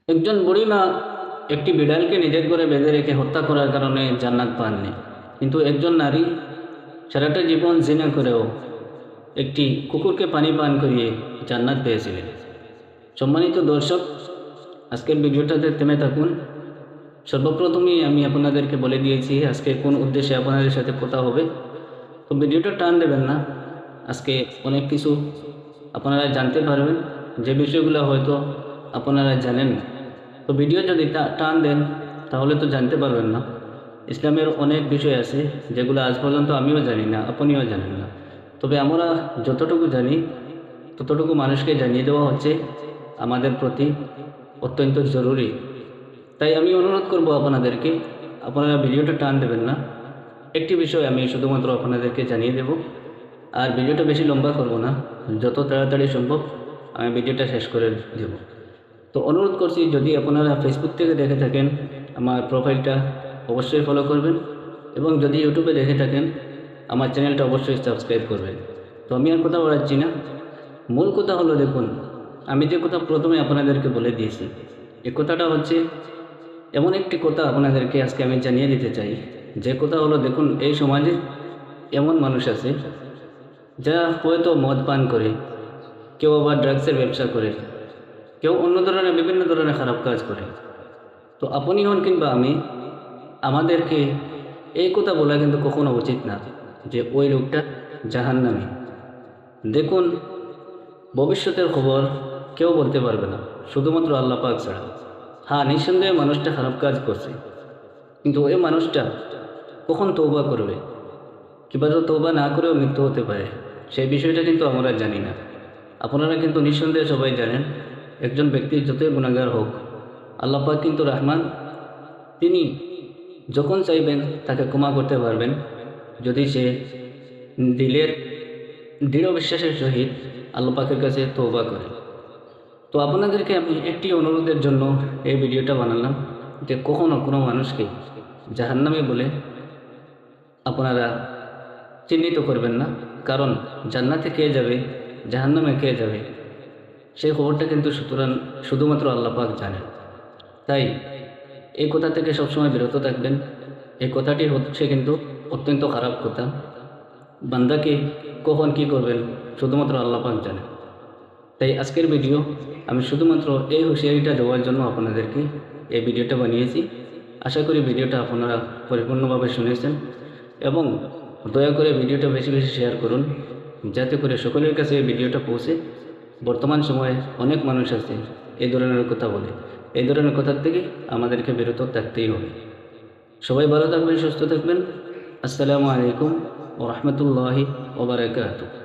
একজন বুড়িমা একটি বিড়ালকে নিজের ঘরে বেঁধে রেখে হত্যা করার কারণে জান্নাত পাননি, কিন্তু একজন নারী সারাটা জীবন জিনা করেও একটি কুকুরকে পানি পান করিয়ে জান্নাত পেয়েছিলেন। সম্মানিত দর্শক, আজকের ভিডিওটাতে থেমে থাকুন। সর্বপ্রথমেই আমি আপনাদেরকে বলে দিয়েছি আজকে কোন উদ্দেশ্যে আপনাদের সাথে কথা হবে, তো ভিডিওটা টান দেবেন না। আজকে অনেক কিছু আপনারা জানতে পারবেন, যে বিষয়গুলো হয়তো আপনারা জানেন না। তো ভিডিও যদি টান দেন তাহলে তো জানতে পারবেন না। ইসলামের অনেক বিষয় আছে যেগুলো আজ পর্যন্ত আমিও জানি না, আপনিও জানেন না। তবে আমরা যতটুকু জানি ততটুকু মানুষকে জানিয়ে দেওয়া হচ্ছে আমাদের প্রতি অত্যন্ত জরুরি। তাই আমি অনুরোধ করব আপনাদেরকে, আপনারা ভিডিওটা টান দেবেন না। একটি বিষয় আমি শুধুমাত্র আপনাদেরকে জানিয়ে দেব, আর ভিডিওটা বেশি লম্বা করব না। যত তাড়াতাড়ি সম্ভব আমি ভিডিওটা শেষ করে দেব। তো অনুরোধ করছি, যদি আপনারা ফেসবুক থেকে দেখে থাকেন আমার প্রোফাইলটা অবশ্যই ফলো করবেন, এবং যদি ইউটিউবে দেখে থাকেন আমার চ্যানেলটা অবশ্যই সাবস্ক্রাইব করবেন। তো আমি আর কথা বলাচ্ছি না, মূল কথা হলো, দেখুন আমি যে কথা প্রথমে আপনাদেরকে বলে দিয়েছি, এই কথাটা হচ্ছে এমন একটি কথা আপনাদেরকে আজকে আমি জানিয়ে দিতে চাই। যে কথা হলো, দেখুন এই সমাজে এমন মানুষ আছে যারা হয়তো মদ পান করে, কেউ আবার ড্রাগসের ব্যবসা করে, কেউ অন্য ধরনের বিভিন্ন ধরনের খারাপ কাজ করে। তো আপনি হন কিংবা আমি, আমাদেরকে এই কথা বলা কিন্তু কখনো উচিত না যে ওই লোকটা জাহান্নামী। দেখুন, ভবিষ্যতের খবর কেউ বলতে পারবে না, শুধুমাত্র আল্লাহ পাক ছাড়া। হ্যাঁ, নিঃসন্দেহে মানুষটা খারাপ কাজ করছে, কিন্তু ওই মানুষটা কখন তৌবা করবে, কিংবা তো তৌবা না করেও মৃত্যু হতে পারে, সেই বিষয়টা কিন্তু আমরা জানি না। আপনারা কিন্তু নিঃসন্দেহে সবাই জানেন, একজন ব্যক্তি যতই গুনাহগার হোক, আল্লাহ পাক কিন্তু রহমান। তিনি যখন চাইবেন তাকে ক্ষমা করতে পারবেন, যদি সে দিলের দৃঢ় বিশ্বাসের সহিত আল্লাহ পাকের কাছে তওবা করে। তো আপনাদেরকে আমি একটি অনুরোধের জন্য এই ভিডিওটা বানালাম, যে কখনো কোনো মানুষকে জাহান্নামী বলে আপনারা চিহ্নিত করবেন না। কারণ জান্নাতে কে যাবে, জাহান্নামে কে যাবে, সেই খবরটা কিন্তু শুধুমাত্র আল্লাহ পাক জানেন। তাই এই কথা থেকে সবসময় বিরত থাকবেন। এই কথাটি হচ্ছে কিন্তু অত্যন্ত খারাপ কথা। বান্দাকে কখন কি করবেন শুধুমাত্র আল্লাহ পাক জানেন। তাই আজকের ভিডিও আমি শুধুমাত্র এই হুঁশিয়ারিটা দেওয়ার জন্য আপনাদেরকে এই ভিডিওটা বানিয়েছি। আশা করি ভিডিওটা আপনারা পরিপূর্ণভাবে শুনেছেন, এবং দয়া করে ভিডিওটা বেশি বেশি শেয়ার করুন, যাতে করে সকলের কাছে এই ভিডিওটা পৌঁছে। বর্তমান সময়ে অনেক মানুষ আছে এই ধরনের কথা বলে, এই ধরনের কথার থেকে আমাদেরকে বিরত থাকতেই হবে। সবাই ভালো থাকবেন, সুস্থ থাকবেন। আসসালামু আলাইকুম ওয়া রাহমাতুল্লাহি ওয়া বারাকাতুহু।